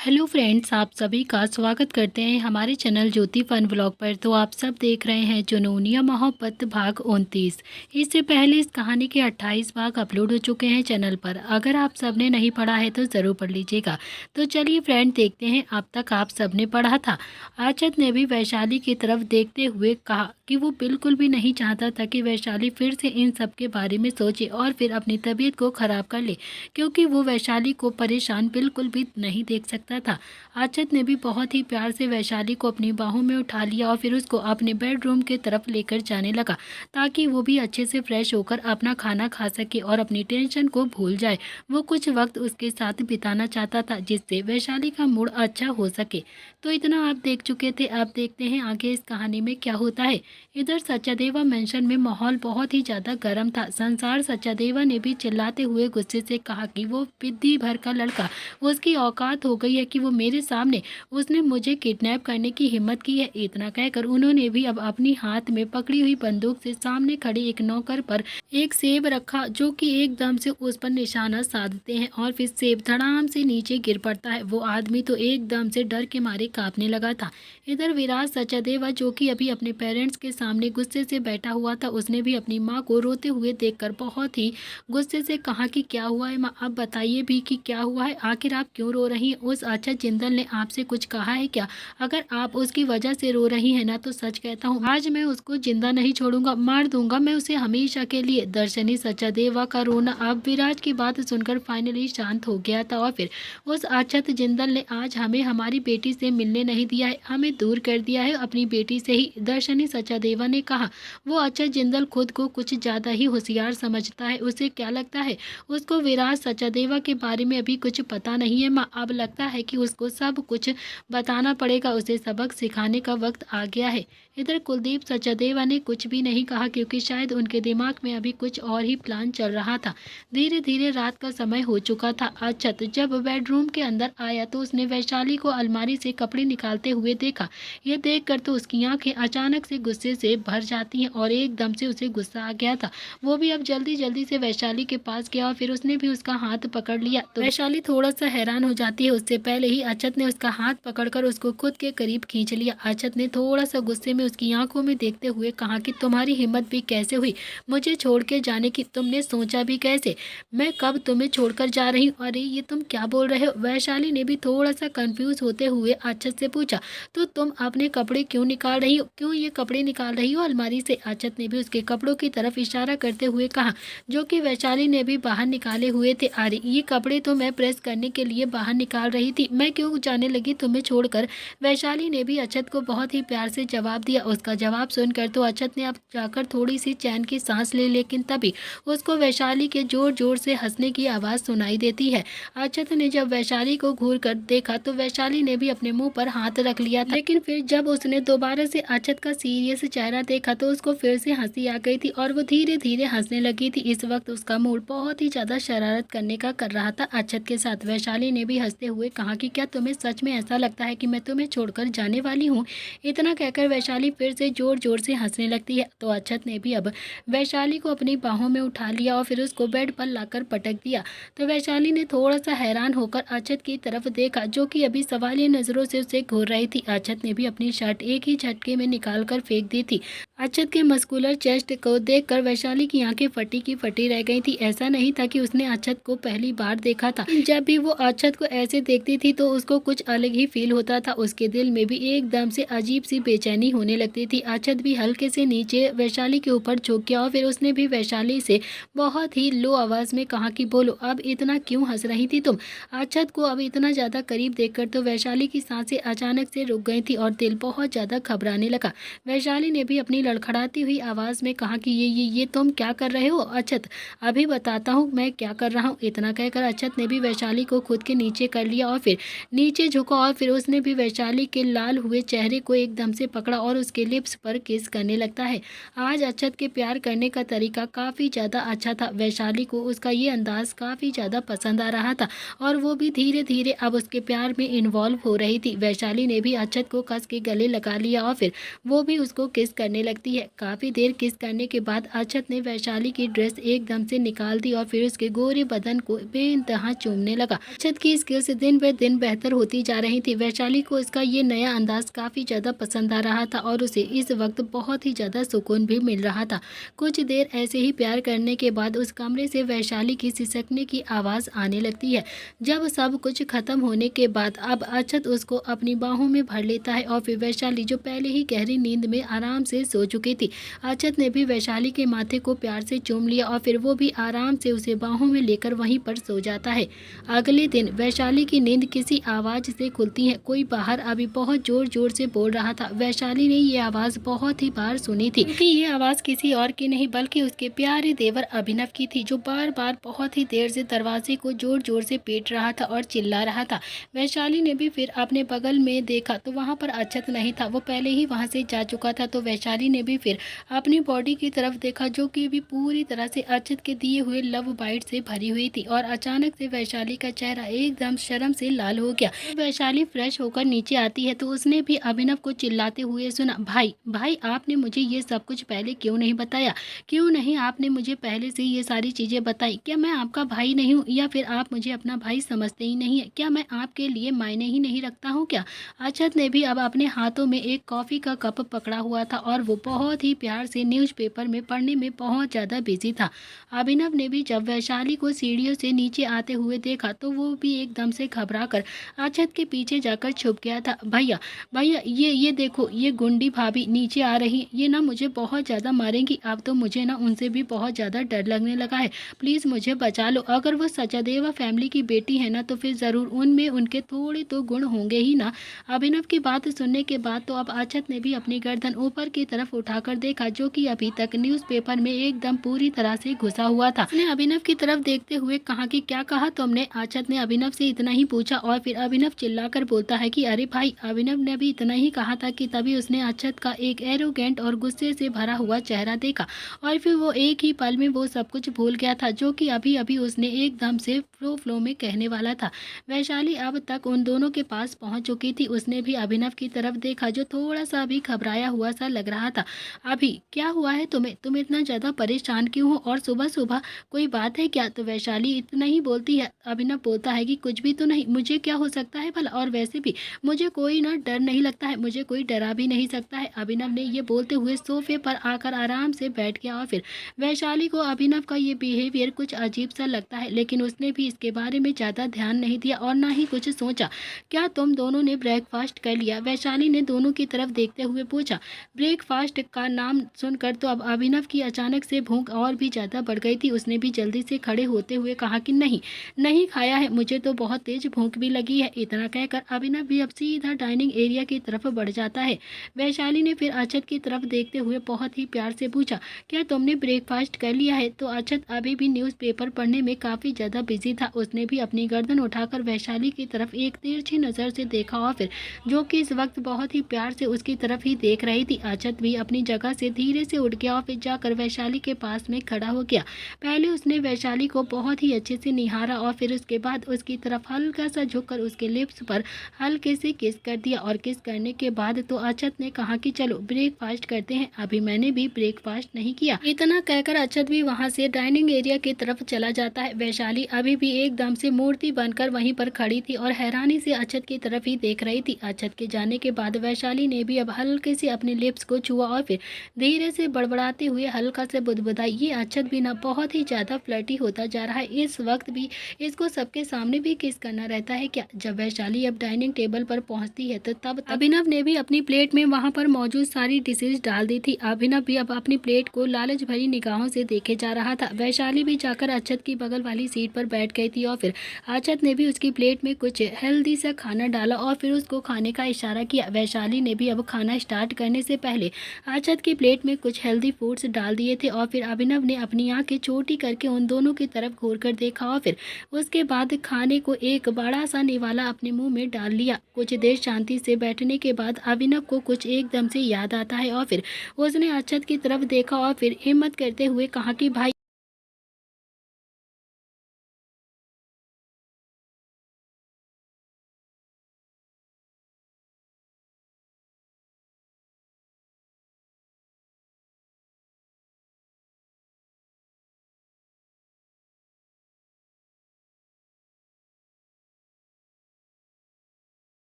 Hello friends, आप सभी का स्वागत करते हैं हमारे चैनल ज्योति फन ब्लॉग पर। तो आप सब देख रहे हैं जुनूनिया मोहब्बत भाग 29। इससे पहले इस कहानी के 28 भाग अपलोड हो चुके हैं चैनल पर। अगर आप सबने नहीं पढ़ा है तो ज़रूर पढ़ लीजिएगा। तो चलिए फ्रेंड, देखते हैं अब तक आप सबने पढ़ा था। आचत ने भी वैशाली की तरफ देखते हुए कहा कि वो बिल्कुल भी नहीं चाहता था कि वैशाली फिर से इन सब के बारे में सोचे और फिर अपनी तबीयत को ख़राब कर ले, क्योंकि वो वैशाली को परेशान बिल्कुल भी नहीं देख सकता था। आचत ने भी बहुत ही प्यार से वैशाली को अपनी बाहों में उठा लिया और फिर उसको अपने बेडरूम के तरफ लेकर जाने लगा, ताकि वो भी अच्छे से फ्रेश होकर अपना खाना खा सके और अपनी टेंशन को भूल जाए। वो कुछ वक्त उसके साथ बिताना चाहता था जिससे वैशाली का मूड अच्छा हो सके। तो इतना आप देख चुके थे, अब देखते हैं आगे इस कहानी में क्या होता है। इधर सचादेवा मेंशन में माहौल बहुत ही ज़्यादा गर्म था। संसार सचादेवा ने भी चिल्लाते हुए गुस्से से कहा कि वो पिद्दी भर का लड़का, उसकी औकात हो गई है कि वो मेरे सामने उसने मुझे किडनैप करने की हिम्मत की है। इतना कहकर उन्होंने भी अब अपनी हाथ में पकड़ी हुई बंदूक से सामने खड़े एक नौकर पर एक सेब रखा, जो कि एकदम से उस पर निशाना साधते हैं और फिर सेब धड़ाम से नीचे गिर पड़ता है। वो आदमी तो एकदम से डर के मारे कांपने लगा था। इधर विराज सचादेवा, जो कि अभी अपने पेरेंट्स के सामने गुस्से से बैठा हुआ था, उसने भी अपनी माँ को रोते हुए देखकर बहुत ही गुस्से से कहा कि क्या हुआ है माँ, अब बताइए भी कि क्या हुआ है, आखिर आप क्यों रो रही हैं? उस आचत जिंदल ने आपसे कुछ कहा है क्या? अगर आप उसकी वजह से रो रही हैं ना, तो सच कहता हूँ आज मैं उसको जिंदा नहीं छोड़ूंगा, मार दूंगा मैं उसे हमेशा के लिए। दर्शनी सचादेवा का रोना अब विराज की बात सुनकर फाइनली शांत हो गया था और फिर उस आचत जिंदल ने आज हमें हमारी बेटी से मिलने नहीं दिया है, हमें दूर कर दिया है अपनी बेटी से ही। दर्शनी सचादेवा ने कहा। वो आचत जिंदल खुद को कुछ ज्यादा ही होशियार समझता है। उसे क्या लगता है उसको विराज सचादेवा के बारे में अभी कुछ पता नहीं है माँ, अब लगता है कि उसको सब कुछ बताना पड़ेगा, उसे सबक सिखाने का वक्त आ गया है। इधर कुलदीप सचादेवा ने कुछ भी नहीं कहा, क्योंकि शायद उनके दिमाग में अभी कुछ और ही प्लान चल रहा था। धीरे धीरे रात का समय हो चुका था। अक्षत जब बेडरूम के अंदर आया तो उसने वैशाली को अलमारी से कपड़े निकालते हुए देखा। यह देखकर तो उसकी आंखें अचानक से गुस्से से भर जाती हैं और एकदम से उसे गुस्सा आ गया था। वो भी अब जल्दी जल्दी से वैशाली के पास गया और फिर उसने भी उसका हाथ पकड़ लिया। तो वैशाली थोड़ा सा हैरान हो जाती है। उससे पहले ही अक्षत ने उसका हाथ पकड़कर उसको खुद के करीब खींच लिया। अक्षत ने थोड़ा सा गुस्से में उसकी आंखों में देखते हुए कहा कि तुम्हारी हिम्मत भी कैसे हुई मुझे छोड़ के जाने की, तुमने सोचा भी कैसे मैं कब तुम्हें छोड़कर जा रही हूँ? अरे ये तुम क्या बोल रहे हो? वैशाली ने भी थोड़ा सा कंफ्यूज होते हुए अक्षत से पूछा। तो तुम अपने कपड़े क्यों निकाल रही हो? क्यों ये कपड़े निकाल रही हो अलमारी से? अक्षत ने भी उसके कपड़ों की तरफ इशारा करते हुए कहा, जो कि वैशाली ने भी बाहर निकाले हुए थे। अरे ये कपड़े तो मैं प्रेस करने के लिए बाहर निकाल रही थी, मैं क्यों जाने लगी तुम्हें छोड़कर? वैशाली ने भी अक्षत को बहुत ही प्यार से जवाब दिया। उसका जवाब सुनकर तो अक्षत ने अब जाकर थोड़ी सी चैन की सांस ले, लेकिन तभी उसको वैशाली के जोर जोर से हंसने की आवाज़ सुनाई देती है। अक्षत ने जब वैशाली को घूर कर देखा तो वैशाली ने भी अपने मुंह पर हाथ रख लिया था, लेकिन फिर जब उसने दोबारा से अक्षत का सीरियस चेहरा देखा तो उसको फिर से हंसी आ गई थी और वो धीरे धीरे हंसने लगी थी। इस वक्त उसका मूड बहुत ही ज़्यादा शरारत करने का कर रहा था अक्षत के साथ। वैशाली ने भी हंसते हुए कहा कि क्या तुम्हें सच में ऐसा लगता है कि मैं तुम्हें छोड़कर जाने वाली हूँ? इतना कहकर वैशाली फिर से जोर जोर से हंसने लगती है। तो अक्षत ने भी अब वैशाली को अपनी बाहों में उठा लिया और फिर उसको बेड पर लाकर पटक दिया। तो वैशाली ने थोड़ा सा हैरान होकर अक्षत की तरफ देखा, जो कि अभी सवालिया नजरों से उसे घूर रही थी। अक्षत ने भी अपनी शर्ट एक ही झटके में निकाल कर फेंक दी थी। अक्षत के मस्कुलर चेस्ट को देखकर वैशाली की आंखें फटी की फटी रह गई थी। ऐसा नहीं था कि उसने अक्षत को पहली बार देखा था, जब भी वो अक्षत को ऐसे देखती थी तो उसको कुछ अलग ही फील होता था। उसके दिल में भी एकदम से अजीब सी बेचैनी होने लगती थी। अक्षत भी हल्के से नीचे वैशाली के ऊपर झुक गया और फिर उसने भी वैशाली से बहुत ही लो आवाज में कहा कि बोलो, अब इतना क्यों हंस रही थी तुम? अक्षत को अब इतना ज्यादा करीब देखकर तो वैशाली की सांसें अचानक से रुक गई थी और दिल बहुत ज्यादा घबराने लगा। वैशाली ने भी अपनी लड़खड़ाती हुई आवाज में कहा कि ये तुम क्या कर रहे हो अक्षत? अभी बताता हूँ मैं क्या कर रहा हूँ। इतना कहकर अक्षत ने भी वैशाली को खुद के नीचे कर लिया और फिर नीचे झुका और फिर उसने भी वैशाली के लाल हुए चेहरे को एकदम से पकड़ा और उसके लिप्स पर किस करने लगता है। आज अक्षत के प्यार करने का तरीका काफी ज्यादा अच्छा था। वैशाली को उसका ये अंदाज काफी ज्यादा पसंद आ रहा था और वो भी धीरे धीरे अब उसके प्यार में इन्वॉल्व हो रही थी। वैशाली ने भी अक्षत को कस के गले लगा लिया और फिर वो भी उसको किस करने लगती लगती है। काफ़ी देर किस करने के बाद अक्षत ने वैशाली की ड्रेस एकदम से निकाल दी और फिर उसके गोरे बदन को बेइंतहा चूमने लगा। अक्षत की स्किल्स दिन ब दिन बेहतर होती जा रही थी। वैशाली को इसका ये नया अंदाज काफ़ी ज़्यादा पसंद आ रहा था और उसे इस वक्त बहुत ही ज़्यादा सुकून भी मिल रहा था। कुछ देर ऐसे ही प्यार करने के बाद उस कमरे से वैशाली की सिसकने की आवाज़ आने लगती है। जब सब कुछ खत्म होने के बाद अब अक्षत उसको अपनी बाहों में भर लेता है और फिर वैशाली जो पहले ही गहरी नींद में आराम से सो चुकी थी, अक्षत ने भी वैशाली के माथे को प्यार से चूम लिया और फिर वो भी आराम से उसे बाहों में लेकर वहीं पर सो जाता है। अगले दिन वैशाली की नींद किसी आवाज़ से खुलती है। कोई बाहर अभी बहुत जोर जोर से बोल रहा था। वैशाली ने ये आवाज़ बहुत ही बार सुनी थी, क्योंकि ये आवाज़ किसी और की नहीं बल्कि उसके प्यारे देवर अभिनव की थी, जो बार बार बहुत ही देर से दरवाजे को जोर जोर से पीट रहा था और चिल्ला रहा था। वैशाली ने भी फिर अपने बगल में देखा तो वहाँ पर अक्षत नहीं था, वो पहले ही वहाँ से जा चुका था। तो वैशाली ने भी फिर अपनी बॉडी की तरफ देखा, जो कि भी पूरी तरह से अक्षत के दिए हुए लव बाइट से भरी हुई थी और अचानक से वैशाली का चेहरा एकदम शर्म से लाल हो गया। वैशाली फ्रेश होकर नीचे आती है तो उसने भी अभिनव को चिल्लाते हुए सुना, भाई भाई आपने मुझे ये सब कुछ पहले क्यों नहीं बताया? क्यों नहीं आपने मुझे पहले से ये सारी चीज़ें बताई? क्या मैं आपका भाई नहीं हूँ या फिर आप मुझे अपना भाई समझते ही नहीं है? क्या मैं आपके लिए मायने ही नहीं रखता हूँ क्या? अक्षत ने भी अब अपने हाथों में एक कॉफ़ी का कप पकड़ा हुआ था और वो बहुत ही प्यार से न्यूज़पेपर में पढ़ने में बहुत ज़्यादा बिजी था। अभिनव ने भी जब वैशाली को सीढ़ियों से नीचे आते हुए देखा तो वो भी एकदम से घबरा कर अक्षत के पीछे जाकर छुप गया था। भैया भैया ये देखो, ये गुंडी भाभी नीचे आ रही, ये ना मुझे बहुत ज़्यादा मारेंगी। अब तो मुझे ना उनसे भी बहुत ज़्यादा डर लगने लगा है, प्लीज़ मुझे बचा लो। अगर वो सचादेवा फैमिली की बेटी है ना तो फिर ज़रूर उनमें उनके थोड़े तो गुण होंगे ही ना। अभिनव की बात सुनने के बाद तो अब अक्षत ने भी अपनी गर्दन ऊपर की तरफ उठाकर देखा, जो कि अभी तक न्यूज़पेपर में एकदम पूरी तरह से घुसा हुआ था। उसने अभिनव की तरफ देखते हुए कहा कि क्या कहा तुमने? अक्षत ने अभिनव से इतना ही पूछा और फिर अभिनव चिल्लाकर बोलता है कि अरे भाई, अभिनव ने भी इतना ही कहा था कि तभी उसने अक्षत का एक एरोगेंट और गुस्से से भरा हुआ चेहरा देखा और फिर वो एक ही पल में वो सब कुछ भूल गया था, जो कि अभी अभी उसने एकदम से फ्लो में कहने वाला था। वैशाली अब तक उन दोनों के पास पहुंच चुकी थी। उसने भी अभिनव की तरफ देखा, जो थोड़ा सा भी घबराया हुआ सा लग रहा था। अभी क्या हुआ है तुम्हें? तुम इतना ज़्यादा परेशान क्यों हो और सुबह सुबह कोई बात है क्या? तो वैशाली इतना ही बोलती है। अभिनव बोलता है कि कुछ भी तो नहीं, मुझे क्या हो सकता है भला, और वैसे भी मुझे कोई ना डर नहीं लगता है, मुझे कोई डरा भी नहीं सकता है। अभिनव ने ये बोलते हुए सोफे पर आकर आराम से बैठ गया और फिर वैशाली को अभिनव का ये बिहेवियर कुछ अजीब सा लगता है, लेकिन उसने भी इसके बारे में ज़्यादा ध्यान नहीं दिया और ना ही कुछ सोचा। क्या तुम दोनों ने ब्रेकफास्ट कर लिया? वैशाली ने दोनों की तरफ देखते हुए पूछा। ब्रेकफास्ट का नाम सुनकर तो अब अभिनव की अचानक से भूख और भी ज़्यादा बढ़ गई थी। उसने भी जल्दी से खड़े होते हुए कहा कि नहीं खाया है, मुझे तो बहुत तेज भूख भी लगी है। इतना कहकर अभिनव भी अब सीधा डाइनिंग एरिया की तरफ बढ़ जाता है। वैशाली ने फिर अक्षत की तरफ देखते हुए बहुत ही प्यार से पूछा, क्या तुमने ब्रेकफास्ट कर लिया है? तो अक्षत अभी भी न्यूज़पेपर पढ़ने में काफ़ी ज़्यादा बिजी था। उसने भी अपनी गर्दन उठाकर वैशाली की तरफ एक तिरछी नज़र से देखा और फिर जो कि इस वक्त बहुत ही प्यार से उसकी तरफ ही देख रही थी। अक्षत भी अपनी जगह से धीरे से उठ गया और फिर जाकर वैशाली के पास में खड़ा हो गया। पहले उसने वैशाली को बहुत ही अच्छे से निहारा और फिर उसके बाद उसकी तरफ हल्का सा झुककर उसके लिप्स पर हल्के से किस कर दिया और किस करने के बाद तो अक्षत ने कहा कि चलो ब्रेकफास्ट करते हैं, अभी मैंने भी ब्रेकफास्ट नहीं किया। इतना कहकर अक्षत भी वहां से डाइनिंग एरिया की तरफ चला जाता है। वैशाली अभी भी एकदम से मूर्ति बनकर वहीं पर खड़ी थी और हैरानी से अक्षत की तरफ ही देख रही थी। अक्षत के जाने के बाद वैशाली ने भी अब हल्के से अपने लिप्स को छुआ और फिर धीरे से बड़बड़ाते हुए हल्का से बुदबुदाई। ये अक्षत भी ना बहुत ही ज्यादा फ्लर्टी होता जा रहा है, इस वक्त भी इसको सबके सामने भी किस करना रहता है क्या? जब वैशाली अब डाइनिंग टेबल पर पहुंचती है तो तब अभिनव ने भी अपनी प्लेट में वहां पर मौजूद सारी डिशेज डाल दी थी। अभिनव भी अब अपनी प्लेट को लालच भरी निगाहों से देखे जा रहा था। वैशाली भी जाकर अक्षत की बगल वाली सीट पर बैठ गई थी और फिर अक्षत ने भी उसकी प्लेट में कुछ हेल्दी सा खाना डाला और फिर उसको खाने का इशारा किया। वैशाली ने भी अब खाना स्टार्ट करने से पहले अक्षत की प्लेट में कुछ हेल्दी फूड्स डाल दिए थे और फिर अभिनव ने अपनी आंखें छोटी करके उन दोनों की तरफ घूर कर देखा और फिर उसके बाद खाने को एक बड़ा सा निवाला अपने मुंह में डाल लिया। कुछ देर शांति से बैठने के बाद अभिनव को कुछ एकदम से याद आता है और फिर उसने अक्षत की तरफ देखा और फिर हिम्मत करते हुए कहा कि भाई